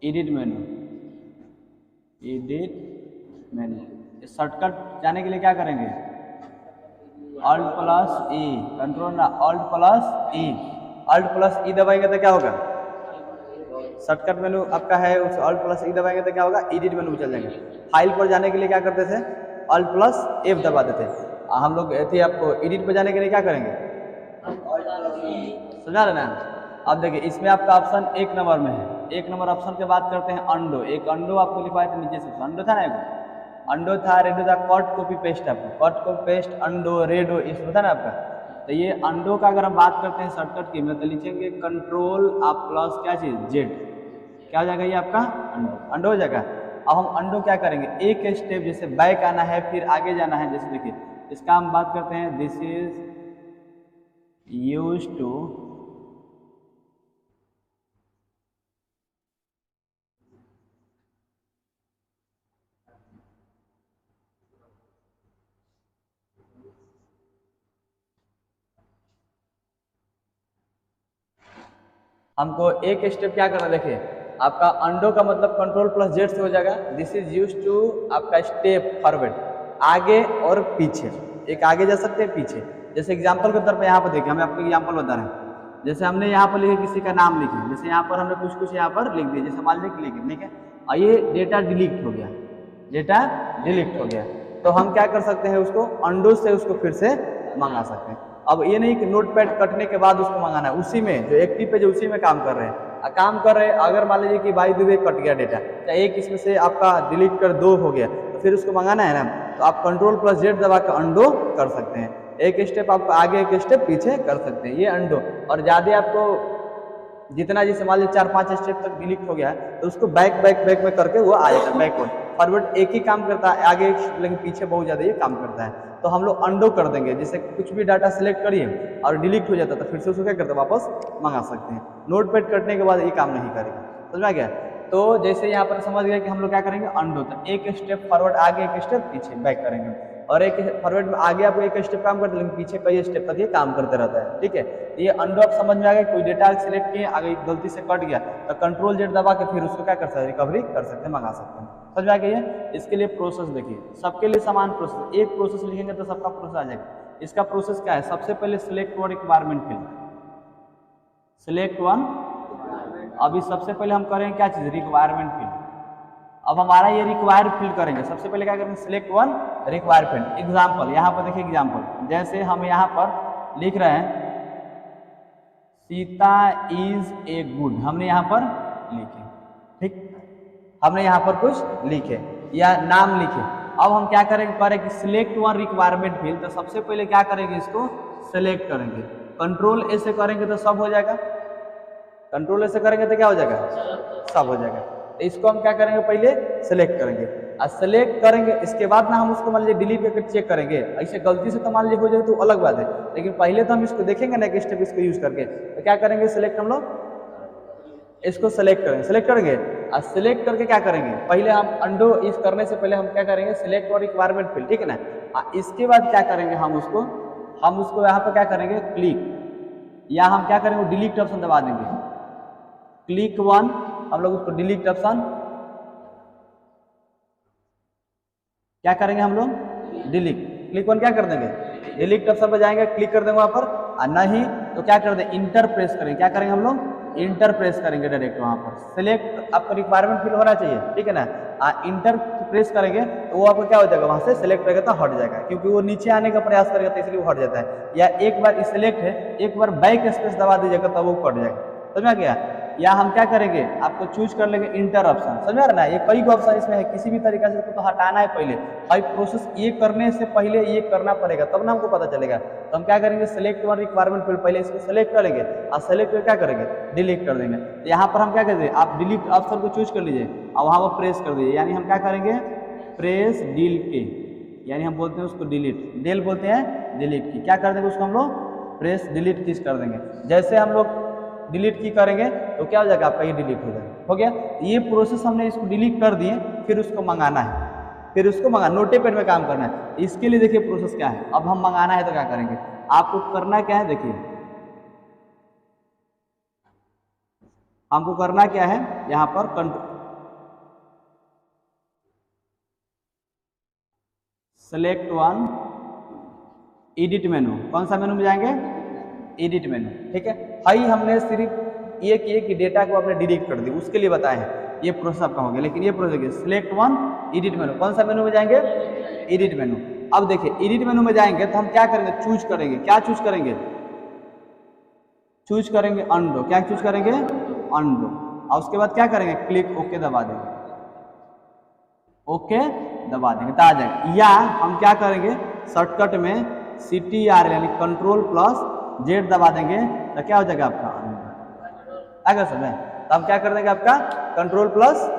Edit मेनू, edit मेनू। Shortcut जाने के लिए क्या करेंगे? ऑल्ट प्लस ई, कंट्रोल ना, ऑल्ट प्लस ई, ऑल्ट प्लस ई दबाएंगे तो क्या होगा? शॉर्टकट मेनू आपका है, उस ऑल्ट प्लस ई दबाएंगे तो क्या होगा? एडिट मेनू में चल जाएंगे। फाइल पर जाने के लिए क्या करते थे? ऑल्ट प्लस एफ दबा देते। हम लोग थे, आपको एडिट पर जाने के लिए क्या करेंगे? समझा रहे ना? अब देखिए इसमें आपका ऑप्शन 1 नंबर में है। 1 नंबर ऑप्शन के बात करते हैं अंडो। एक अंडो आपको लिखवाया था नीचे से, अंडो था ना, एक अंडो था, रेडो था, कट कॉपी पेस्ट, आपको कट कॉपी पेस्ट, अंडो, रेडो, इसमें था ना आपका। तो ये अंडो का अगर हम बात करते हैं शॉर्टकट की में, तो लिखेंगे कंट्रोल आप प्लस क्या चीज जेड, क्या हो जाएगा ये आपका? अंडो, अंडो हो जाएगा। अब हम अंडो क्या करेंगे? एक स्टेप जैसे बैक आना है, फिर आगे जाना है। जैसे देखिए इसका हम बात करते हैं, दिस इज यूज्ड टू हमको एक स्टेप क्या करना, देखिए आपका अंडो का मतलब कंट्रोल प्लस जेड से हो जाएगा। दिस इज यूज टू आपका स्टेप फॉरवर्ड, आगे और पीछे, एक आगे जा सकते हैं, पीछे। जैसे एग्जांपल के तौर पे यहाँ पर देखिए, हम आपको एग्जांपल बता रहे हैं। जैसे हमने यहाँ पर लिखे किसी का नाम लिखे, जैसे यहाँ पर हमने कुछ कुछ यहाँ पर लिख दिया, जैसे मान लीजिए लिखे, ठीक है, और ये डेटा डिलीट हो गया, डेटा डिलीट हो गया, तो हम क्या कर सकते हैं? उसको अंडो से उसको फिर से मंगा सकते हैं। अब ये नहीं कि नोट पैड कटने के बाद उसको मंगाना है, उसी में जो एक्टिव पे जो उसी में काम कर रहे हैं, काम कर रहे हैं। अगर मान लीजिए कि बाई द वे कट गया डेटा, या एक इसमें से आपका डिलीट कर 2 हो गया, तो फिर उसको मंगाना है ना, तो आप कंट्रोल प्लस जेड दबा कर अंडो कर सकते हैं। एक स्टेप आप आगे, एक स्टेप पीछे कर सकते हैं, ये अंडो। और ज़्यादा आपको जितना, जैसे मान लीजिए 4-5 स्टेप तक डिलीट हो गया है, तो उसको बैक बैक बैक में करके वो आ जाता है, बैकवर्ड फॉरवर्ड एक ही काम करता है, आगे लेकिन पीछे बहुत ज़्यादा ये काम करता है। तो हम लोग अंडो कर देंगे, जैसे कुछ भी डाटा सिलेक्ट करिए और डिलीट हो जाता है, तो फिर से उसको क्या करते हैं? वापस मंगा सकते हैं। नोट पैड कटने के बाद ये काम नहीं करेगा, समझ में आ गया? तो जैसे यहाँ पर समझ गया कि हम लोग क्या करेंगे? अंडो, तो एक स्टेप फॉरवर्ड आगे, एक स्टेप पीछे बैक करेंगे, और एक फॉरवर्ड में आगे आपको एक स्टेप काम करते हैं, लेकिन पीछे कई स्टेप तक ये काम करते रहता है, ठीक है। ये अंडो आप समझ में आ गया। कोई डेटा सिलेक्ट किए, आगे गलती से कट गया, तो कंट्रोल जेड दबा के फिर उसको क्या कर सकते हैं? रिकवरी कर सकते हैं, मंगा सकते हैं। समझ में आ गया? इसके लिए प्रोसेस देखिए, सबके लिए समान प्रोसेस, एक प्रोसेस लिखेंगे तो सबका प्रोसेस आ जाएगा। इसका प्रोसेस क्या है? सबसे पहले select one requirement field, select one. अभी सबसे पहले हम करेंगे क्या चीज? Requirement field. अब हमारा ये रिक्वायर फील्ड करेंगे, सबसे पहले क्या करेंगे? Select one require field. Example यहाँ पर देखिए, एग्जाम्पल जैसे हम यहाँ पर लिख रहे हैं सीता इज ए गुड, हमने यहाँ पर लिखे, ठीक, हमने यहाँ पर कुछ लिखे या नाम लिखे। अब हम क्या करेंगे कि सिलेक्ट वन रिक्वायरमेंट फील्ड, तो सबसे पहले क्या करेंगे? इसको सिलेक्ट करेंगे, कंट्रोल ए से करेंगे तो सब हो जाएगा, कंट्रोल ए से करेंगे तो क्या हो जाएगा? सब हो जाएगा। तो इसको हम क्या करेंगे? पहले सेलेक्ट करेंगे, और सेलेक्ट करेंगे इसके बाद ना हम उसको मान लीजिए डिलीट करके चेक करेंगे। ऐसे गलती से तो मान लीजिए हो जाए तो अलग बात है, लेकिन पहले तो हम इसको देखेंगे ना, एक स्टेप इसको यूज करके। तो क्या करेंगे? सिलेक्ट हम लोग इसको सेलेक्ट करेंगे, सेलेक्ट करेंगे, और सिलेक्ट करके क्या करेंगे? पहले हम अंडो इस करने से पहले हम क्या करेंगे? सिलेक्ट और रिक्वायरमेंट फील्ड, ठीक है ना। इसके बाद क्या करेंगे? हम उसको यहाँ पर क्या करेंगे? क्लिक, या हम क्या करेंगे? डिलीट ऑप्शन दबा देंगे, क्लिक वन, हम लोग उसको डिलीट ऑप्शन क्या करेंगे? हम लोग डिलीट, क्लिक वन क्या कर देंगे? डिलीट ऑप्शन पर जाएंगे, क्लिक कर देंगे वहां पर, और नहीं तो क्या कर देंगे? इंटर प्रेस करेंगे, क्या करेंगे? हम लोग इंटर प्रेस करेंगे डायरेक्ट वहां पर। सिलेक्ट आपका रिक्वायरमेंट फिल होना चाहिए, ठीक है ना। इंटर प्रेस करेंगे तो वो आपको क्या हो जाएगा? वहां से सिलेक्ट करेगा तो हट जाएगा, क्योंकि वो नीचे आने का प्रयास करेगा तो इसलिए वो हट जाता है। या एक बार सिलेक्ट है, एक बार बैक स्पेस दबा दीजिएगा तब वो कट जाएगा, समझ में आ गया? या हम क्या करेंगे? आपको चूज कर लेंगे इंटर ऑप्शन, समझ में आ रहा है ना। ये कई ऑप्शन इसमें है, किसी भी तरीके से इसको तो हटाना है पहले, भाई प्रोसेस ये करने से पहले ये करना पड़ेगा, तब ना हमको पता चलेगा। तो हम क्या करेंगे? सिलेक्ट वन रिक्वायरमेंट फील्ड, पहले इसको सेलेक्ट करेंगे, और सेलेक्ट करके क्या करेंगे? डिलीट कर देंगे। तो यहाँ पर हम क्या करेंगे? आप डिलीट ऑप्शन को चूज कर लीजिए और वहाँ पर प्रेस कर दीजिए, यानी हम क्या करेंगे? प्रेस डील के, यानी हम बोलते हैं उसको डिलीट, डेल बोलते हैं डिलीट की। क्या कर देंगे? उसको हम लोग प्रेस डिलीट कीज कर देंगे। जैसे हम लोग डिलीट की करेंगे तो क्या हो जाएगा? आपका ये डिलीट हो जाएगा, हो गया। ये प्रोसेस हमने इसको डिलीट कर दिए, फिर उसको मंगाना है, फिर उसको मंगा नोटेपैड में काम करना है। इसके लिए देखिए प्रोसेस क्या है। अब हम मंगाना है तो क्या करेंगे? आपको करना क्या है? देखिए हमको करना क्या है, यहाँ पर सेलेक्ट वन, एडिट मेनू, कौन सा मेनू में जाएंगे? एडिट मेनू। ठीक है, हाई हमने सिर्फ ये किए कि डेटा को आपने डिलीट कर दी, उसके लिए बताए हैं, ये प्रोसेस आपका हो गया। लेकिन ये प्रोसेस सिलेक्ट वन, एडिट मेनू, कौन सा मेनू में जाएंगे? एडिट मेनू। अब देखिए एडिट मेनू में जाएंगे तो हम क्या करेंगे? चूज करेंगे। क्या चूज करेंगे? चूज करेंगे अंडो। क्या चूज करेंगे? अंडो। और उसके बाद क्या करेंगे? क्लिक ओके दबा देंगे। ओके दबा देंगे तो आ जाएगा। या हम क्या करेंगे? शॉर्टकट में CTR यानी कंट्रोल प्लस जेड दबा देंगे तो क्या हो जाएगा आपका? आगे समझ। तो हम क्या कर देंगे? आपका कंट्रोल प्लस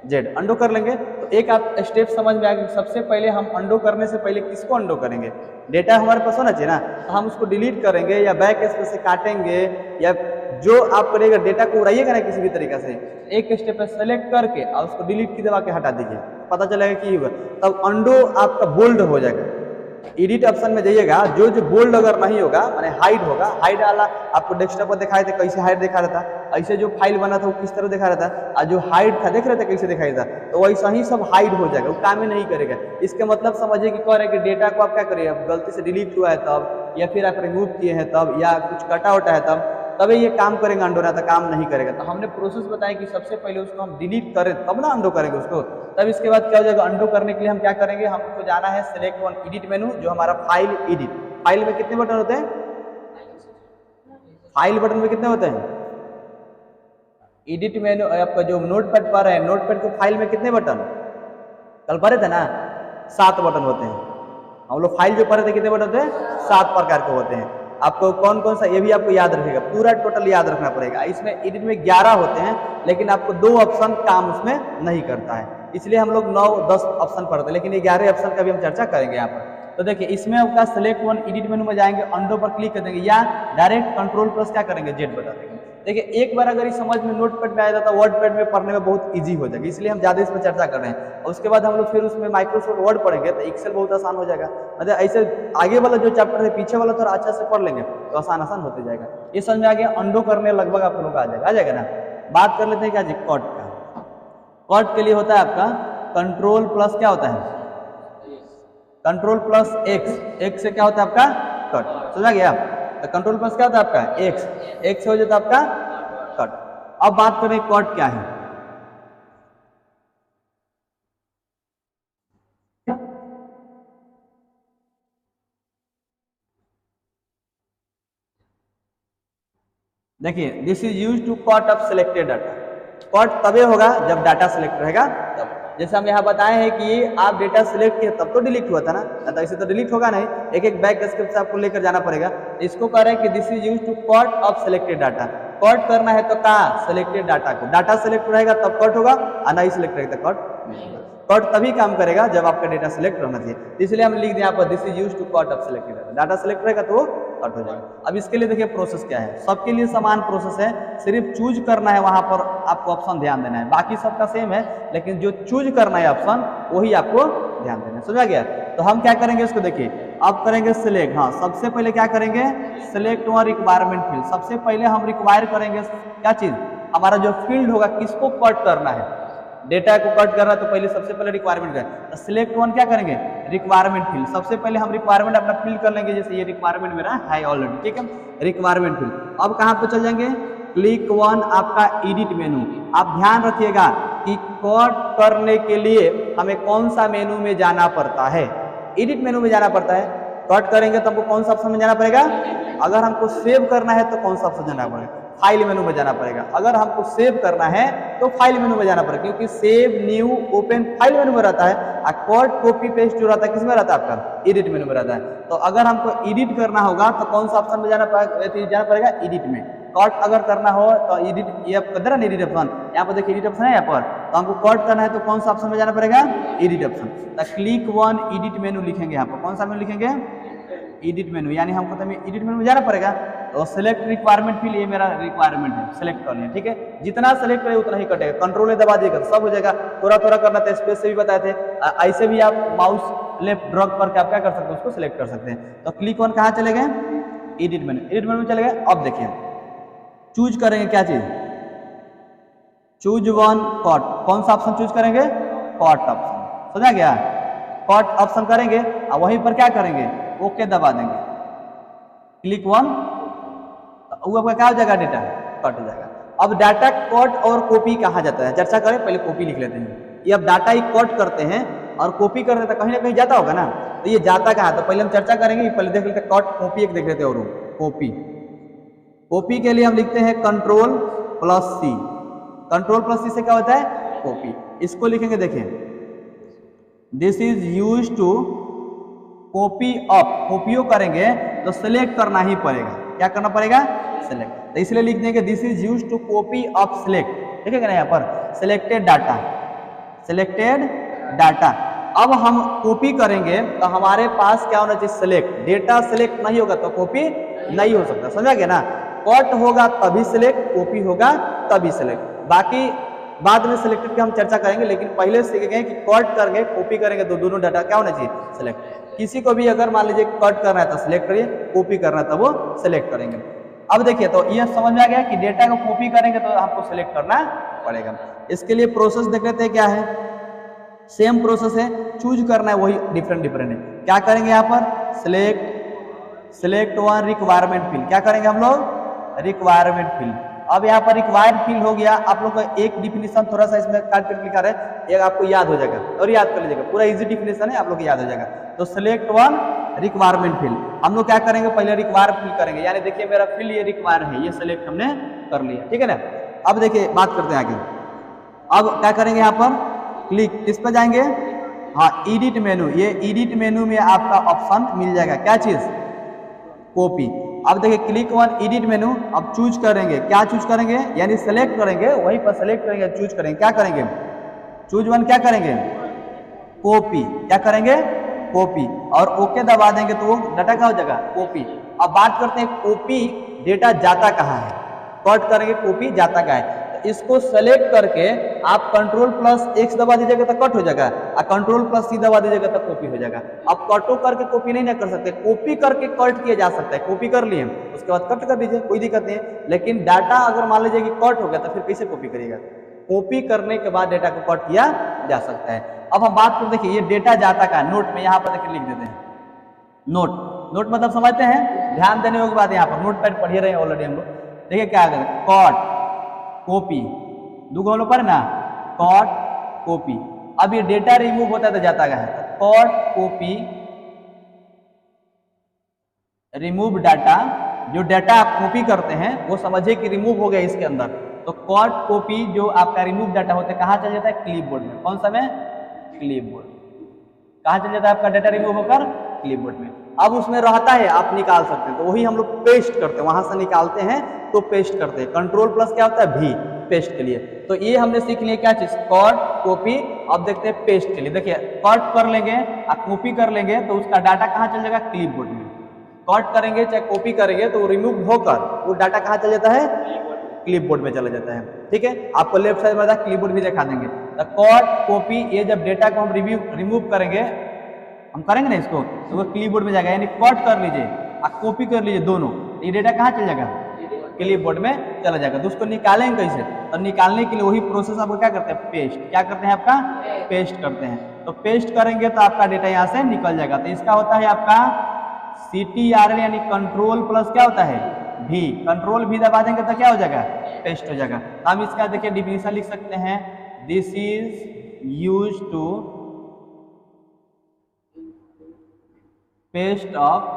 जेड अंडो कर लेंगे। तो एक आप स्टेप समझ में आ गया। सबसे पहले हम अंडो करने से पहले किसको अंडो करेंगे? डेटा हमारे पास होना चाहिए ना, तो हम उसको डिलीट करेंगे या बैक स्पेस से काटेंगे या जो आप करिएगा डेटा को उड़ाइएगा ना किसी भी तरीका से, एक स्टेप पे सेलेक्ट करके और उसको डिलीट की दबा के हटा दीजिए, पता चलेगा कि होगा तब अंडो आपका बोल्ड हो जाएगा। एडिट ऑप्शन में जाइएगा, जो जो बोल्ड अगर नहीं होगा माने हाइड होगा, हाइड वाला आपको डेस्कटॉप पर दिखाई था, कैसे हाइड दिखा रहा था, ऐसे जो फाइल बना था वो किस तरह दिखा रहा था, और जो हाइड था देख रहे थे कैसे दिखाई था, तो वैसा ही सब हाइड हो जाएगा, वो काम ही नहीं करेगा। इसके मतलब समझिए कि कह रहे हैं कि डेटा को आप क्या करिए, गलती से डिलीट हुआ है तब, या फिर आप रिमूव किए हैं तब, या कुछ कटा उटा है तभी ये काम करेगा अंडो, ना तो काम नहीं करेगा। तो हमने प्रोसेस बताया कि सबसे पहले उसको हम डिलीट करें तब ना अंडो करेंगे उसको। तब इसके बाद क्या हो जाएगा? अंडो करने के लिए हम क्या करेंगे? हमको जाना है सिलेक्ट वन, एडिट मेनू, जो हमारा फाइल एडिट। फाइल में कितने बटन होते हैं? फाइल बटन में कितने होते हैं? एडिट मेनू आपका जो नोटपैड पर है, नोटपैड के फाइल में कितने बटन कल पढ़े थे ना? 7 बटन होते हैं। हम लोग फाइल जो पढ़े थे कितने बटन होते हैं? 7 प्रकार के होते हैं। आपको कौन कौन सा, ये भी आपको याद रखेगा, पूरा टोटल याद रखना पड़ेगा। इसमें एडिट में 11 होते हैं, लेकिन आपको 2 ऑप्शन काम उसमें नहीं करता है, इसलिए हम लोग 9-10 ऑप्शन पढ़ते हैं, लेकिन 11 ऑप्शन का भी हम चर्चा करेंगे यहाँ पर। तो देखिए इसमें आपका सेलेक्ट वन, एडिट मेनू में जाएंगे, अंडो पर क्लिक कर देंगे, या डायरेक्ट कंट्रोल प्लस क्या करेंगे? जेड बता देंगे। देखिए एक बार अगर ये समझ में नोटपैड में आ जाता है, वर्ड पैड में पढ़ने में बहुत इजी हो जाएगा, इसलिए हम ज्यादा इस पर चर्चा कर रहे हैं। और उसके बाद हम लोग फिर उसमें माइक्रोसॉफ्ट वर्ड पढ़ेंगे तो एक्सेल बहुत आसान हो जाएगा। मतलब ऐसे आगे वाला जो चैप्टर है पीछे वाला थोड़ा अच्छा से पढ़ लेंगे तो आसान आसान होते जाएगा। ये समझ में आ गया? अंडो करने लगभग आप लोग आ जाएगा ना। बात कर लेते हैं क्या जी? कट का। कट के लिए होता है आपका कंट्रोल प्लस क्या होता है? Control plus x. एक्स से क्या होता है आपका? कट। समझा गया? तो कंट्रोल प्लस क्या होता है आपका? एक्स। एक्स हो जाता है आपका कट। अब बात करें कट क्या है। देखिए this is use to cut off selected data. Cut तबे होगा जब डाटा सिलेक्ट रहेगा तब। जैसे हम यहाँ बताए हैं कि आप डेटा सिलेक्ट किए तब तो डिलीट हुआ था ना, तो ऐसे तो डिलीट होगा नहीं, एक एक बैक स्क्रिप्ट से आपको लेकर जाना पड़ेगा। इसको कह रहे हैं कि this is use to cut off selected data. Cut करना है तो कहाँ? सिलेक्टेड डाटा को। डाटा सिलेक्ट रहेगा तब कट होगा, और नहीं सिलेक्ट रहेगा तो कट नहीं होगा। कट तभी काम करेगा जब आपका डेटा सिलेक्ट रहना चाहिए, इसलिए हम लिख दें यहाँ पर this is use to cut off selected data. Data select रहेगा तो वो कट हो जाएगा। अब इसके लिए देखिए प्रोसेस क्या है, सबके लिए समान प्रोसेस है, सिर्फ चूज करना है, वहां पर आपको ऑप्शन ध्यान देना है, बाकी सबका सेम है, लेकिन जो चूज करना है ऑप्शन वही आपको ध्यान देना है। समझा गया? तो हम क्या करेंगे इसको देखिए, अब करेंगे सिलेक्ट। हाँ सबसे पहले क्या करेंगे? Select one requirement field. सबसे पहले हम रिक्वायर करेंगे क्या चीज? हमारा जो फील्ड होगा किसको कट करना है, डेटा को कट करना है, तो पहले सबसे पहले रिक्वायरमेंट करें। तो सिलेक्ट वन क्या करेंगे? Requirement field. सबसे पहले हम रिक्वायरमेंट अपना फिल कर लेंगे, जैसे ये रिक्वायरमेंट मेरा है ऑलरेडी, ठीक है, रिक्वायरमेंट फील्ड। अब कहाँ पे चल जाएंगे? क्लिक वन आपका एडिट मेनू। आप ध्यान रखिएगा कि कट करने के लिए हमें कौन सा मेनू में जाना पड़ता है? एडिट मेनू में जाना पड़ता है। कट करेंगे तो हमको कौन सा ऑप्शन में जाना पड़ेगा? अगर हमको सेव करना है तो कौन सा ऑप्शन जाना पड़ेगा? फाइल मेनू में जाना पड़ेगा। अगर हमको सेव करना है तो फाइल मेनू में जाना पड़ेगा, क्योंकि save new open file menu में रहता है, और कट कॉपी पेस्ट जो रहता है किस में रहता है? आपका एडिट मेनू में रहता है। तो अगर हमको एडिट करना होगा तो कौन सा ऑप्शन में जाना पड़ेगा? एडिट में। कट अगर करना हो तो एडिट, ये आप कर एडिट ऑप्शन, यहाँ पर देखिए एडिट ऑप्शन है, यहाँ पर तो हमको कट करना है तो कौन सा ऑप्शन में जाना पड़ेगा? Edit option. तो क्लिक वन एडिट मेनू लिखेंगे, यहाँ पर कौन सा मेनू लिखेंगे? एडिट मेनू, यानी हमको तो एडिट मेनू में जाना पड़ेगा। तो सिलेक्ट रिक्वायरमेंट फील्ड, ये मेरा रिक्वायरमेंट है, सिलेक्ट कर लिया, ठीक है। जितना सिलेक्ट करे उतना ही कटेगा, कंट्रोल दबा दिएगा सब हो जाएगा। थोड़ा थोड़ा करना था, स्पेस से भी बताए थे, ऐसे भी आप माउस लेफ्ट ड्रॉग करके आप क्या कर सकते हैं? उसको सिलेक्ट कर सकते हैं। तो क्लिक वन कहाँ चले गए? एडिट मेनू। एडिट मेनू में चले गए। अब देखिए चूज करेंगे क्या चीज? Choose one cut. कौन सा ऑप्शन चूज करेंगे? Cut option. समझा गया? कट ऑप्शन करेंगे और वहीं पर क्या करेंगे, ओके दबा देंगे, क्लिक 1, वो आपका क्या हो जाएगा, डेटा कट हो जाएगा। अब डाटा कट और कॉपी कहा जाता है, चर्चा करें, पहले कॉपी लिख लेते हैं। ये अब डाटा ही कट करते हैं और कॉपी करते हैं तो कहीं ना कहीं जाता होगा ना, तो ये जाता कहाँ, तो पहले हम चर्चा करेंगे, पहले देख लेते हैं कट कॉपी, एक देख लेते हैं। और कॉपी, कॉपी के लिए हम लिखते हैं control plus C. Control plus C से क्या होता है, कॉपी। इसको लिखेंगे, देखें, this is use to copy up, कॉपियो करेंगे तो सिलेक्ट करना ही पड़ेगा, क्या करना पड़ेगा, सिलेक्ट। तो इसलिए लिख देंगे this is use to copy up select, देखेंगे ना यहाँ पर सिलेक्टेड डाटा, सिलेक्टेड डाटा। अब हम कॉपी करेंगे तो हमारे पास क्या होना चाहिए, सिलेक्ट। डेटा सिलेक्ट नहीं होगा तो कॉपी नहीं हो सकता, समझा गया ना। कट होगा तभी सिलेक्ट, कॉपी होगा तभी सिलेक्ट। बाकी बाद में सिलेक्टेड की हम चर्चा करेंगे, लेकिन पहले सीख गए कि कट करेंगे, कॉपी करेंगे तो दोनों डाटा क्या होना चाहिए, सिलेक्ट। किसी को भी अगर मान लीजिए कट करना है तो सिलेक्ट करिए, कॉपी करना है तो वो सिलेक्ट करेंगे। अब देखिए, तो ये समझ में आ गया कि डेटा को कॉपी करेंगे तो आपको सिलेक्ट करना पड़ेगा। इसके लिए प्रोसेस देख लेते हैं क्या है, सेम प्रोसेस है, चूज करना है वही डिफरेंट है। क्या करेंगे यहाँ पर, सिलेक्ट वन रिक्वायरमेंट फील्ड, क्या करेंगे हम लोग, रिक्वायरमेंट फील्ड। अब यहाँ पर रिक्वायर्ड फील्ड हो गया, आप लोग का एक डिफिनेशन थोड़ा सा इसमें काट कर लिखा है, एक आपको याद हो जाएगा और याद कर लीजिएगा, पूरा इजी डिफिनेशन है, आप लोग याद हो जाएगा। तो सिलेक्ट वन रिक्वायरमेंट फील्ड, हम लोग क्या करेंगे, पहले रिक्वायर फील्ड करेंगे, यानी देखिए मेरा फील्ड ये रिक्वायर है, ये सिलेक्ट हमने कर लिया, ठीक है ना। अब देखिए बात करते हैं आगे। अब क्या करेंगे, यहाँ पर क्लिक, किस पर जाएंगे, हाँ एडिट मेनू, ये एडिट मेनू में आपका ऑप्शन मिल जाएगा, क्या चीज, कॉपी। अब देखिए क्लिक वन एडिट मेनू, अब चूज करेंगे, क्या चूज करेंगे, यानी सेलेक्ट करेंगे, वहीं पर सेलेक्ट करेंगे, चूज करेंगे, क्या करेंगे, चूज वन, क्या करेंगे, कॉपी, क्या करेंगे, कॉपी, और ओके दबा देंगे तो वो डाटा क्या हो जाएगा, कॉपी। अब बात करते हैं कॉपी डेटा जाता कहाँ है, कट करेंगे कॉपी जाता कहाँ है, तो इसको सेलेक्ट करके आप कंट्रोल प्लस एक्स दबा दीजिएगा तो कट हो जाएगा, और कंट्रोल प्लस सी दबा दीजिएगा तो कॉपी हो जाएगा। अब कटो करके कॉपी नहीं ना कर सकते, कॉपी करके कट किया जा सकता है, कॉपी कर लिए उसके बाद कट कर दीजिए, कोई दिक्कत नहीं है। लेकिन डाटा अगर मान लीजिए कि कट हो गया तो फिर कैसे कॉपी करिएगा, कॉपी करने के बाद डेटा को कट किया जा सकता है। अब हम बात करते, देखिए ये डेटा जाता का नोट में, यहाँ पर देखिए लिख देते हैं नोट, नोट मतलब समझते हैं, ध्यान देने योग्य बात, यहाँ पर नोट पैड पढ़िए रहे हैं ऑलरेडी हम लोग। देखिए क्या करें, कट कॉपी, दो हम लोग पर ना, कट कॉपी। अब ये डेटा रिमूव होता है तो जाता है, तो कट कॉपी रिमूव डाटा, जो डाटा आप कॉपी करते हैं वो समझिए कि रिमूव हो गया इसके अंदर, तो कट कॉपी जो आपका रिमूव डाटा होता है कहाँ चल जाता है, क्लिपबोर्ड में। कौन सा में, क्लिपबोर्ड। कहाँ चल जाता है आपका डाटा रिमूव होकर, क्लिपबोर्ड में। अब उसमें रहता है, आप निकाल सकते हैं, तो वही हम लोग पेस्ट करते हैं, वहां से निकालते हैं तो पेस्ट करते हैं। कंट्रोल प्लस क्या होता है, भी, पेस्ट के लिए। तो ये हमने सीख लिया क्या चीज, कट कॉपी। अब देखते हैं पेस्ट के लिए, देखिए कट कर लेंगे और कॉपी कर लेंगे तो उसका डाटा कहाँ चल जाएगा, क्लिपबोर्ड में। कट करेंगे चाहे कॉपी करेंगे तो रिमूव होकर वो डाटा कहाँ चल जाता है, क्लिपबोर्ड में चला जाता है, ठीक है। आपको लेफ्ट साइड में क्लिपबोर्ड भी दिखा देंगे। तो कट कॉपी, ये जब डेटा को हम रिमूव करेंगे, हम करेंगे ना इसको, तो वो क्लिपबोर्ड में जाएगा, यानी कट कर लीजिए और कॉपी कर लीजिए दोनों, ये डेटा कहाँ चल जाएगा, क्लिपबोर्ड में चला जाएगा। तो उसको निकालेंगे कैसे, तो निकालने के लिए वही प्रोसेस आपको क्या करते हैं, पेस्ट। क्या करते हैं आपका, पेस्ट करते हैं। तो पेस्ट करेंगे तो आपका डेटा यहाँ से निकल जाएगा। तो इसका होता है आपका CTRL, यानी कंट्रोल प्लस क्या होता है, भी। कंट्रोल भी दबा देंगे तो क्या हो जाएगा, पेस्ट हो जाएगा। हम इसका देखिए डिफिनेशन लिख सकते हैं, this is use to paste of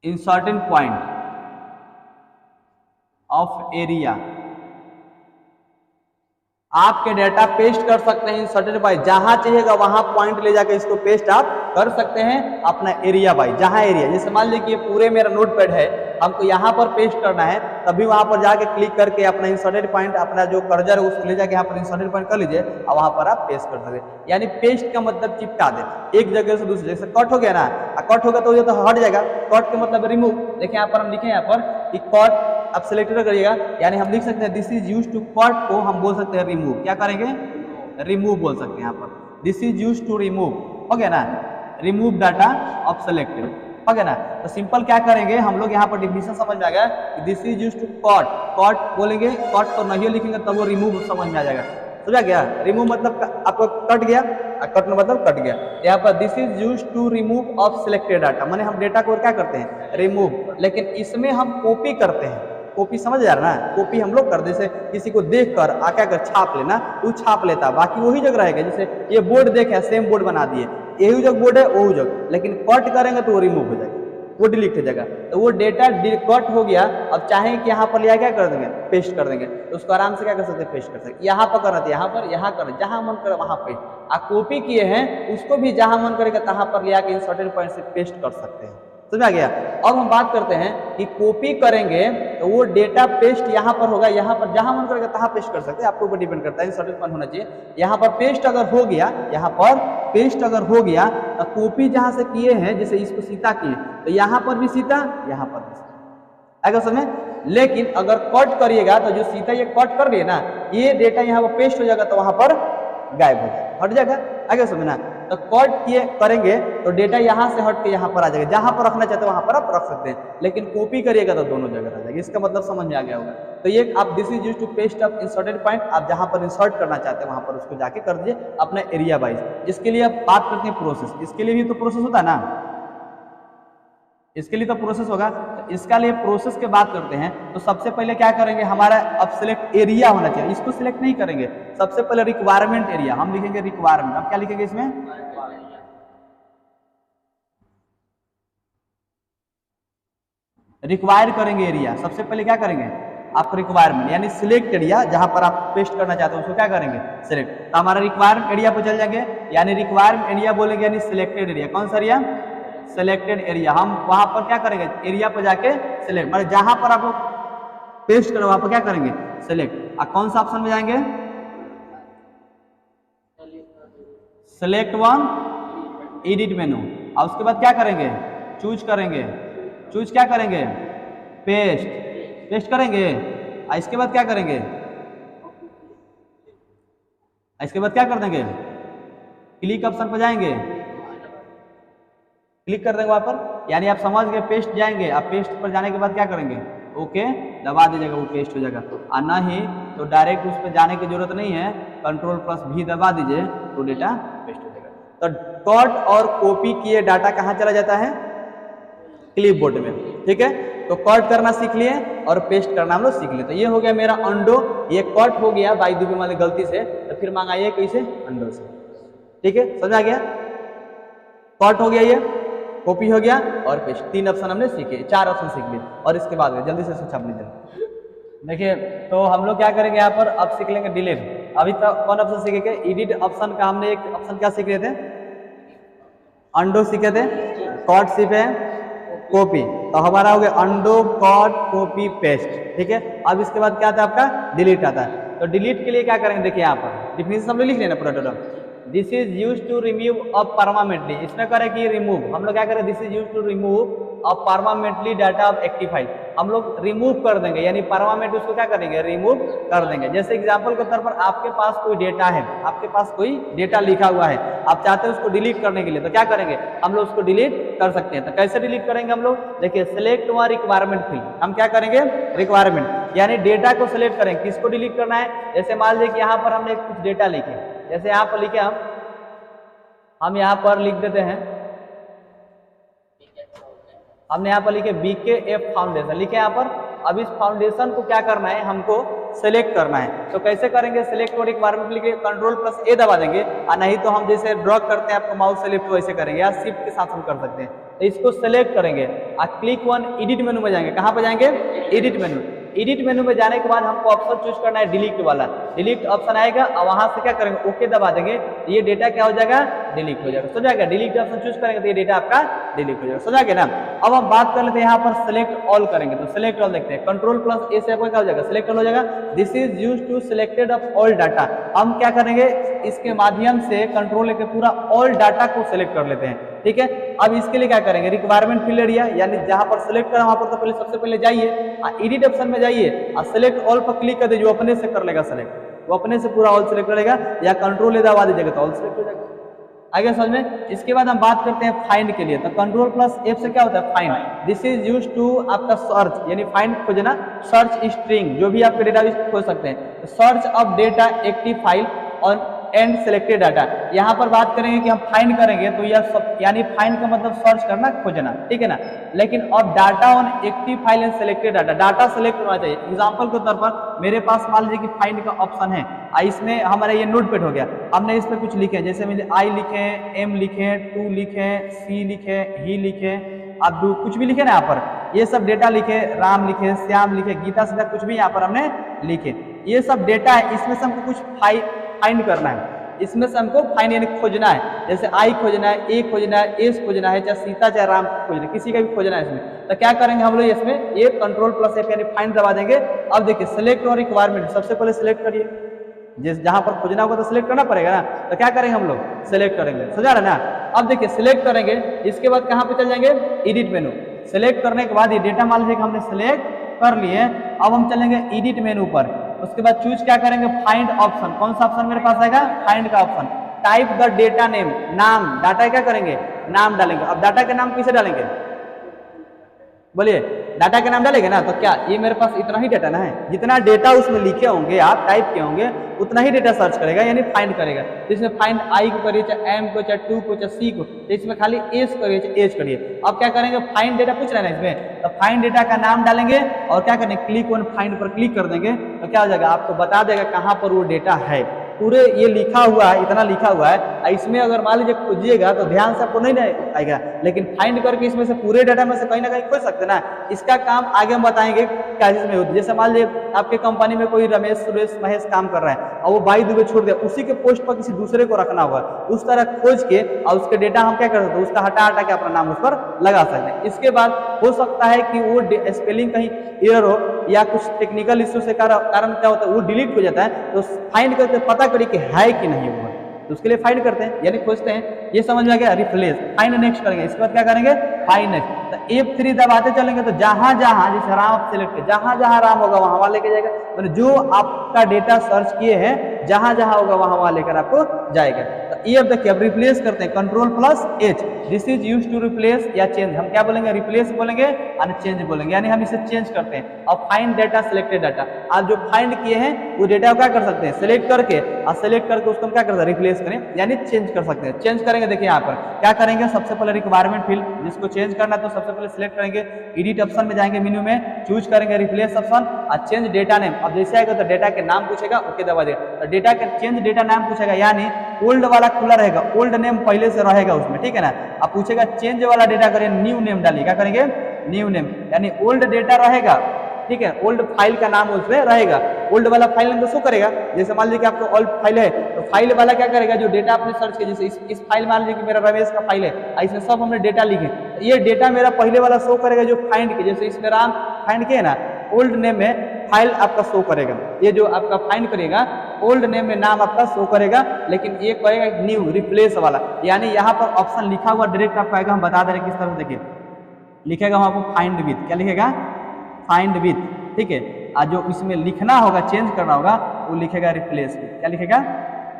in certain point of area. आपके डाटा पेस्ट कर सकते हैं इन सर्टेन पॉइंट, जहां चाहिएगा वहां पॉइंट ले जाकर इसको पेस्ट आप कर सकते हैं अपना एरिया बाई, जहां एरिया। जैसे मान लीजिए कि पूरे मेरा नोटपैड है, हमको यहाँ पर पेस्ट करना है, तभी वहां पर जाके क्लिक करके अपना इंसर्टेड पॉइंट, अपना जो कर्जर है उसको ले जाके यहाँ पर इंसर्टेड पॉइंट कर लीजिए और वहां पर आप पेस्ट कर सकते। यानी पेस्ट का मतलब चिपका दे एक जगह से दूसरी। जैसे कट हो गया ना, कट होगा तो ये तो हट जाएगा, कट का मतलब रिमूव। देखिए यहाँ पर हम लिखे यहाँ पर कि कट, आप सिलेक्टेड करिएगा, यानी हम लिख सकते हैं this is use to cut, को हम बोल सकते हैं रिमूव। क्या करेंगे, रिमूव बोल सकते हैं यहाँ पर, this is use to remove, हो गया ना, रिमूव डाटा ऑफ सिलेक्टेड, हो गया ना। तो सिंपल क्या करेंगे हम लोग, यहाँ पर डिफिनेशन समझ में आ गया, this is use to cut, cut बोलेंगे, कट तो नहीं लिखेंगे तब वो रिमूव समझ में आ जाएगा। समझा गया। रिमूव मतलब आपको कट गया, कट मतलब कट गया। यहाँ पर this is used to remove of selected data, माने हम डेटा को क्या करते हैं, रिमूव। लेकिन इसमें हम कॉपी करते हैं, कॉपी समझ जा रहा है, कॉपी हम लोग कर, जैसे किसी को देख कर क्या कर छाप लेना, वो छाप लेता, बाकी वही जगह रहेगा। जैसे ये बोर्ड देखे, सेम बोर्ड बना दिए, यही जगह बोर्ड है वही जगह, लेकिन कट करेंगे तो वो रिमूव हो जाएगा, वो डिलीट हो जाएगा। तो वो डेटा कट हो गया, अब चाहे कि यहाँ पर लिया क्या कर देंगे, पेस्ट कर देंगे, तो उसको आराम से क्या कर सकते हैं, पेस्ट कर सकते हैं। यहाँ पर करना था, यहाँ पर, यहाँ कर, जहाँ मन करे वहाँ पेस्ट। आप कॉपी किए हैं उसको भी जहाँ मन करेगा तहाँ पर लिया के इंसर्टेड पॉइंट से पेस्ट कर सकते हैं, समझ गया। अब हम बात करते हैं कि कॉपी करेंगे तो वो डेटा पेस्ट यहाँ पर होगा, यहाँ पर जहां मन करेगा तहां पेस्ट कर सकते हैं, आपके ऊपर डिपेंड करता है, इंसर्टेड पॉइंट होना चाहिए। यहाँ पर पेस्ट अगर हो गया, यहाँ पर पेस्ट अगर हो गया तो कॉपी जहां से किए हैं, जैसे इसको सीता किए तो यहाँ पर भी सीता, यहाँ पर भी सीता, अगर समझे। लेकिन अगर कट करिएगा तो जो सीता ये कट कर रही है ना, ये डेटा यहाँ पर पेस्ट हो जाएगा तो वहां पर गायब हो जाएगा, हट जाएगा, आगे समझना। तो कट किए करेंगे तो डेटा यहाँ से हट के यहाँ पर आ जाएगा, जहां पर रखना चाहते हैं वहां पर आप रख सकते हैं, लेकिन कॉपी करिएगा तो दोनों जगह रह जाएगा। इसका मतलब समझ में आ गया होगा। तो ये आप this is used to paste up inserted point, आप जहां पर इंसर्ट करना चाहते हैं वहां पर उसको जाके कर दीजिए अपना एरिया वाइज। जिसके लिए आप बात करते हैं प्रोसेस, इसके लिए भी तो प्रोसेस होता है ना, इसके लिए तो प्रोसेस होगा। तो इसका लिए प्रोसेस के बात करते हैं तो सबसे पहले क्या करेंगे, हमारा अब सिलेक्ट एरिया होना चाहिए, इसको सिलेक्ट नहीं करेंगे, सबसे पहले रिक्वायरमेंट एरिया हम लिखेंगे, रिक्वायरमेंट। अब क्या लिखेंगे इसमें, रिक्वायर करेंगे एरिया। सबसे पहले क्या करेंगे आप, रिक्वायरमेंट यानी सिलेक्ट एरिया, जहां पर आप पेस्ट करना चाहते हो उसको क्या करेंगे, सिलेक्ट। तो हमारा रिक्वायरमेंट एरिया पर चल जाएंगे, यानी रिक्वायरमेंट एरिया बोलेंगे, यानी सिलेक्टेड एरिया। कौन सा एरिया, सिलेक्टेड एरिया। हम वहां पर क्या करेंगे, एरिया पर जाके सिलेक्ट, मतलब जहां पर आप पेस्ट करो वहां पर क्या करेंगे, सिलेक्ट। और कौन सा ऑप्शन में जाएंगे, सिलेक्ट वन, एडिट मेनू। और उसके बाद क्या करेंगे, चूज करेंगे, चूज क्या करेंगे, पेस्ट, पेस्ट करेंगे। और इसके बाद क्या करेंगे, इसके बाद क्या कर देंगे, क्लिक ऑप्शन पर जाएंगे, क्लिक कर देंगे वहां पर, यानी आप समझ गए, पेस्ट जाएंगे। आप पेस्ट पर जाने के बाद क्या करेंगे, ओके दबा दीजिएगा, वो पेस्ट हो जाएगा। और ना ही तो डायरेक्ट उस पर जाने की जरूरत नहीं है, Ctrl+V दबा दीजिए तो डेटा पेस्ट हो जाएगा। तो कट और कॉपी किए डाटा कहाँ चला जाता है, क्लिपबोर्ड में, ठीक है। तो कट करना सीख लिए और पेस्ट करना हम लोग सीख लिए। तो ये हो गया मेरा अंडो, ये कट हो गया बाई दुबे वाले गलती से, तो फिर मांगाइए कैसे, अंडो से, ठीक है, समझ आ गया। कट हो गया, ये कॉपी हो गया और पेस्ट, 3 ऑप्शन हमने सीखे, 4 ऑप्शन सीख लिए। और इसके बाद जल्दी से छाप लीजिए। देखिए तो हम लोग क्या करेंगे यहाँ पर, अब सीख लेंगे डिलीट। अभी तक कौन ऑप्शन सीखे, एडिट ऑप्शन का हमने एक ऑप्शन क्या सीख रहे थे, अंडो सीखे थे, कट सीखे, कॉपी। तो हमारा हो गया अंडो, कट, कॉपी, पेस्ट, ठीक है। अब इसके बाद क्या आता है आपका, डिलीट आता है। तो डिलीट के लिए क्या करेंगे, देखिए यहाँ पर डिफिनेशन हम लोग लिख लेना पूरा total, this is use to remove of permanently. इसमें करें कि रिमूव, हम लोग क्या करें, this is use to remove of permanently data of active file, हम लोग रिमूव कर देंगे, यानी परमानेंट उसको क्या करेंगे, रिमूव कर देंगे। जैसे एग्जांपल के तौर पर आपके पास कोई डेटा है, आपके पास कोई डेटा लिखा हुआ है, आप चाहते हैं उसको डिलीट करने के लिए, तो क्या करेंगे हम लोग, उसको डिलीट कर सकते हैं। तो कैसे डिलीट करेंगे हम लोग, देखिए सिलेक्ट वन रिक्वायरमेंट फील्ड, हम क्या करेंगे, रिक्वायरमेंट यानी डेटा को सिलेक्ट करेंगे, किसको डिलीट करना है। जैसे मान लीजिए कि यहाँ पर हमने कुछ डेटा लिखे, जैसे यहाँ पर लिखे हम यहाँ पर लिख देते हैं, हमने यहाँ पर लिखे BKF फाउंडेशन लिखे यहाँ पर। अब इस फाउंडेशन को क्या करना है, हमको सेलेक्ट करना है। तो कैसे करेंगे, सिलेक्ट और रिक्वायरमेंट लिखे, Ctrl+A दबा देंगे, और नहीं तो हम जैसे ड्रॉ करते हैं आपको माउस से लेफ्ट वैसे करेंगे, या शिफ्ट के साथ हम कर सकते हैं। तो इसको सेलेक्ट करेंगे और क्लिक वन, एडिट मेनू में जाएंगे, कहाँ पर जाएंगे, एडिट मेनू। एडिट मेनू में जाने के बाद हमको ऑप्शन चूज करना है डिलीट वाला, डिलीट ऑप्शन आएगा और वहां से क्या करेंगे, ओके दबा देंगे, ये डेटा क्या हो जाएगा, डिलीट हो जाएगा, समझ आएगा। डिलीट ऑप्शन चूज करेंगे तो ये डेटा आपका डिलीट हो जाएगा, समझ आएगा ना। अब हम बात कर लेते हैं यहाँ पर सिलेक्ट ऑल करेंगे, तो सिलेक्ट ऑल देखते हैं, Ctrl+A से आपका क्या हो जाएगा, सिलेक्ट ऑल हो जाएगा। This is used to selected of all data, हम क्या करेंगे, इसके माध्यम से कंट्रोल लेके पूरा ऑल डाटा को सिलेक्ट कर लेते हैं, ठीक है। अब इसके लिए क्या करेंगे, रिक्वायरमेंट फील्ड एरिया, यानी जहां पर सिलेक्ट करा वहां पर तो पहले सबसे पहले जाइए, एडिट ऑप्शन में जाइए और सिलेक्ट ऑल पर क्लिक कर दीजिए, जो अपने से कर लेगा सिलेक्ट, वो अपने से पूरा ऑल सिलेक्ट करेगा, या Ctrl दबा दीजिएगा तो ऑल सिलेक्ट हो जाएगा, आगे समझ में। इसके बाद हम बात करते हैं फाइंड के लिए, तो कंट्रोल प्लस एफ से क्या होता है find. This is use to आपका सर्च यानी फाइंड खोजना, सर्च स्ट्रिंग जो भी आपके डेटाबेस खोज सकते हैं, search of data active file on and selected data. यहाँ पर बात करेंगे कि हम फाइंड करेंगे तो यह सब यानी फाइंड का मतलब सर्च करना खोजना, ठीक है ना। लेकिन अब data on active file and selected data, data select होना चाहिए। एग्जांपल के तौर पर मेरे पास मान लीजिए कि फाइंड का ऑप्शन है, इसमें हमारा ये नोटपैड हो गया, हमने इस पर कुछ लिखे जैसे मुझे आई लिखे, एम लिखे, टू लिखे, सी लिखे, ही लिखे, आप कुछ भी लिखे ना यहाँ पर, ये सब डेटा लिखे, राम लिखे, श्याम लिखे, गीता सीता कुछ भी यहाँ पर हमने लिखे, ये सब डेटा है। इसमें से हमको कुछ फाइंड करना है, इसमें से हमको फाइंड यानी खोजना है। जैसे आई खोजना है, ए खोजना है, एस खोजना है, चाहे सीता चाहे राम खोजना है, किसी का भी खोजना है इसमें। तो क्या करेंगे हम लोग इसमें ये कंट्रोल प्लस एफ यानी फाइंड दबा देंगे। अब देखिए सिलेक्ट और रिक्वायरमेंट, सबसे पहले सिलेक्ट करिए, जिस जहां पर खोजना होगा तो सिलेक्ट करना पड़ेगा ना, तो क्या करेंगे हम लोग सिलेक्ट करेंगे, समझा रहे ना। अब देखिए सिलेक्ट करेंगे, इसके बाद कहाँ पे चल जाएंगे एडिट मेनू। सिलेक्ट करने के बाद ये डेटा मान लीजिए हमने सिलेक्ट कर लिए, अब हम चलेंगे एडिट मेनू पर। उसके बाद चूज क्या करेंगे फाइंड ऑप्शन, कौन सा ऑप्शन मेरे पास आएगा फाइंड का option. Type the data name, नाम डाटा क्या करेंगे नाम डालेंगे। अब डाटा का नाम किसे डालेंगे बोलिए, डाटा का नाम डालेंगे ना, तो क्या ये मेरे पास इतना ही डेटा ना है, जितना डेटा उसमें लिखे होंगे आप टाइप किए होंगे उतना ही डेटा सर्च करेगा यानी फाइंड करेगा। तो इसमें फाइंड आई को करिए, चाहे एम को, चाहे टू को, चाहे सी को, तो इसमें खाली एस करिए, चाहे एच करिए। अब क्या करेंगे फाइंड डेटा पूछ रहे हैं ना इसमें, तो फाइंड डेटा का नाम डालेंगे और क्या करेंगे क्लिक ऑन फाइंड पर क्लिक कर देंगे, तो क्या हो जाएगा आपको बता देगा कहाँ पर वो डेटा है। पूरे ये लिखा हुआ है, इतना लिखा हुआ है, इसमें अगर मान लीजिए खोजिएगा तो ध्यान से आपको नहीं आएगा, लेकिन फाइंड करके इसमें से पूरे डाटा में से कहीं ना कहीं खोज सकते ना। इसका काम आगे हम बताएंगे क्या चीज में होती है। जैसे मान लीजिए आपके कंपनी में कोई रमेश, सुरेश, महेश काम कर रहा है और वो बाई दुबे छोड़ दिया, उसी के पोस्ट पर किसी दूसरे को रखना होगा, उस तरह खोज के और उसके डेटा हम क्या कर सकते हैं उसका हटा हटा के अपना नाम उस पर लगा सकते हैं। इसके बाद हो सकता है कि वो स्पेलिंग कहीं एरर हो या कुछ टेक्निकल इश्यू से कारण क्या होता है वो डिलीट हो जाता है, तो फाइंड करके पता करिए कि है कि नहीं हुआ, तो उसके लिए फाइंड करते हैं यानी खोजते हैं। ये समझ में आ गया, रिप्लेस फाइंड नेक्स्ट करेंगे। इसके बाद क्या करेंगे फाइंड नेक्स्ट, तो F3 दबाते चलेंगे तो जहां जहां जैसे राम आप सिलेक्ट जहां जहां राम होगा वहां लेके जाएगा, मतलब जो आपका डेटा सर्च किए हैं जहां जहां होगा वहां लेकर आपको जाएगा। तो ये अब देखिए अब रिप्लेस करते हैं control plus H, this is use to replace या चेंज। हम क्या बोलेंगे रिप्लेस बोलेंगे और चेंज बोलेंगे, यानी हम इसे चेंज करते हैं। और फाइंड डेटा सिलेक्टेड डाटा, आप जो फाइंड किए हैं वो डेटा क्या कर सकते हैं सिलेक्ट करके, और सिलेक्ट करके उसको हम क्या करते हैं रिप्लेस करें यानी चेंज कर सकते हैं। चेंज करेंगे देखिए यहाँ पर क्या करेंगे, सबसे पहले रिक्वायरमेंट फील्ड जिसको चेंज करना है तो सबसे पहले सिलेक्ट करेंगे, एडिट ऑप्शन में जाएंगे, मेन्यू में चूज करेंगे रिप्लेस ऑप्शन और चेंज डेटा नेम। अब जैसे आएगा तो डेटा के नाम पूछेगा, ओके दबा देगा, तो डेटा के चेंज डेटा नाम पूछेगा यानी ओल्ड वाला खुला रहेगा, ओल्ड नेम पहले से रहेगा उसमें, ठीक है ना। अब पूछेगा चेंज वाला डेटा करें न्यू नेम डालिए, क्या करेंगे न्यू नेम, यानी ओल्ड डेटा रहेगा, ठीक है, ओल्ड फाइल का नाम उसमें रहेगा, ओल्ड वाला फाइल नेम तो शो करेगा। जैसे मान लीजिए कि आपको ओल्ड फाइल है तो फाइल वाला क्या करेगा जो डेटा आपने सर्च किया, जैसे इस फाइल मान लीजिए कि मेरा रमेश का फाइल है, इसमें सब हमने डेटा लिखे, ये डेटा मेरा पहले वाला शो करेगा जो फाइंड किया, जैसे इसमें राम फाइंड किया ना, ओल्ड नेम में फाइल आपका शो करेगा, ये जो आपका फाइंड करेगा ओल्ड नेम में नाम आपका शो करेगा, लेकिन ये कहेगा न्यू रिप्लेस वाला, यानी यहाँ पर ऑप्शन लिखा हुआ डायरेक्ट आपको आएगा। हम बता दे रहे किस तरह से, देखिए लिखेगा वहाँ पर फाइंड विथ, क्या लिखेगा फाइंड विथ, ठीक है, और जो इसमें लिखना होगा चेंज करना होगा वो लिखेगा रिप्लेस विथ, क्या लिखेगा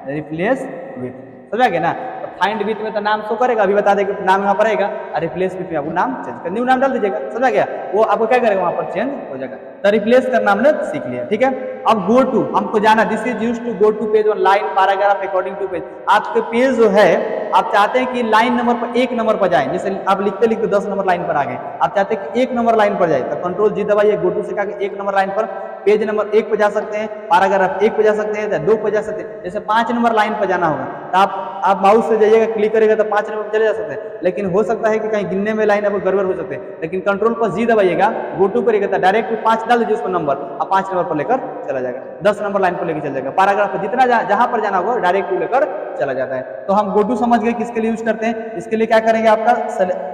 रिप्लेस विथ, समझा गया ना। तो फाइंड विथ में तो नाम शो करेगा, अभी बता देंगे नाम यहाँ पर आएगा, और रिप्लेस विथ में आपको नाम चेंज कर न्यू नाम डाल दीजिएगा, समझा गया, वो आपको क्या करेगा वहाँ पर चेंज हो जाएगा। तो रिप्लेस करना हमने सीख लिया, ठीक है। अब गो टू हमको जाना, this is used to go to page on line paragraph according to page. आपके पेज जो है आप चाहते हैं कि लाइन नंबर पर एक नंबर पर जाए, जैसे आप लिखते लिखते 10 नंबर लाइन पर आ गए, आप चाहते हैं कि एक नंबर लाइन पर जाए, तो कंट्रोल जी दबाइए, गो टू से कहा एक नंबर लाइन पर, पेज नंबर 1 पर जा सकते हैं, पैराग्राफ 1 पर जा सकते हैं, 2 पर जा सकते हैं। जैसे 5 नंबर लाइन पर जाना होगा तो आप माउस से जाइएगा क्लिक करेगा तो 5 नंबर पर चले जा सकते हैं, लेकिन हो सकता है कि कहीं गिनने में लाइन आपको गड़बड़ हो सकते हैं, लेकिन कंट्रोल पर जी दबाइएगा, गो टू करेगा तो डायरेक्ट 5 डाल दीजिए उसको नंबर, अब 5 नंबर पर लेकर चला जाएगा, 10 नंबर लाइन पर लेकर चल जाएगा, पैराग्राफ पर जितना जहां पर जाना होगा डायरेक्ट लेकर चला जाता है। तो हम गो टू समझ गए किसके लिए यूज करते हैं। इसके लिए क्या करेंगे, आपका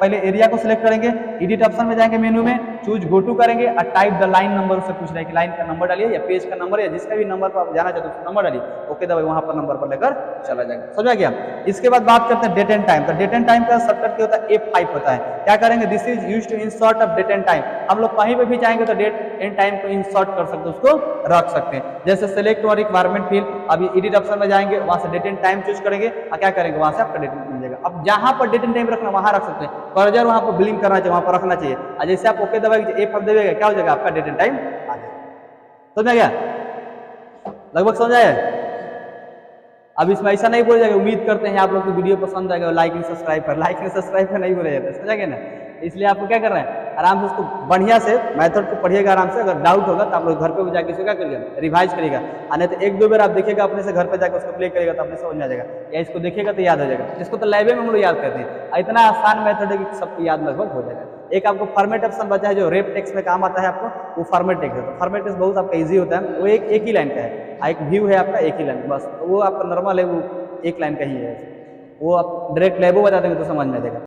पहले एरिया को सिलेक्ट करेंगे, एडिट ऑप्शन में जाएंगे, मेनू में चूज गो टू करेंगे और टाइप द लाइन नंबर, उससे पूछ रहा है कि लाइन का नंबर डालिए या पेज का नंबर या जिसका भी नंबर पर आप जाना चाहते हो नंबर डालिए, ओके दबाइए, वहां पर नंबर पर लेकर चला जाएगा, समझ गया। इसके बाद बात करते हैं डेट एंड टाइम। तो डेट एंड टाइम का शॉर्टकट क्या होता है F5 होता है। क्या करेंगे, this is used to insert of date and time. हम लोग कहीं पे भी चाहेंगे तो डेट एंड टाइम को इंसर्ट कर सकते हैं, उसको रख सकते हैं। जैसे सिलेक्ट और रिक्वायरमेंट फील्ड, अभी एडिट ऑप्शन में जाएंगे, वहां से डेट एंड टाइम चूज करेंगे और क्या करेंगे वहां से आपका डेट जाएगा। अब जहाँ पर डेट एंड टाइम रखना वहाँ रख सकते हैं, कर्जर वहाँ पर बिलिंग करना चाहिए, वहाँ पर रखना चाहिए। और जैसे आप ओके दबाएंगे F5 दबाएगा, क्या हो जाएगा आपका डेट एंड टाइम आ जाएगा। समझ गया, लगभग समझ आया। अब इसमें ऐसा नहीं बोला जाएगा, उम्मीद करते हैं आप लोग को वीडियो पसंद आएगा, लाइक एंड सब्सक्राइब कर, लाइक एंड सब्सक्राइब कर नहीं बोला जाता है, समझा गया ना। इसलिए आपको क्या कर रहे हैं, आराम से उसको बढ़िया से मेथड को पढ़िएगा आराम से। अगर डाउट होगा तो आप लोग घर पे जाके इसको क्या करिएगा, रिवाइज करिएगा। नहीं तो एक दो बार आप देखिएगा अपने से घर पे जाकर उसको प्ले करिएगा तो अपने समझ में आ जाएगा, या इसको देखिएगा तो याद हो जाएगा। इसको तो लैबे में हम लोग याद करते हैं, इतना आसान मेथड है कि सबको याद लगभग हो जाएगा। एक आपको फॉर्मेट ऑप्शन बचा है जो रेप टेक्स्ट में काम आता है आपको, वो फॉर्मेट टेक्स्ट है। तो फॉर्मेट टेक्स्ट बहुत आपका ईजी होता है, वो एक ही लाइन का है, एक व्यू है आपका एक ही लाइन बस, तो वो आपका नॉर्मल है, वो एक लाइन का ही है। वो आप डायरेक्ट लैबो बता देंगे तो समझ में आ जाएगा।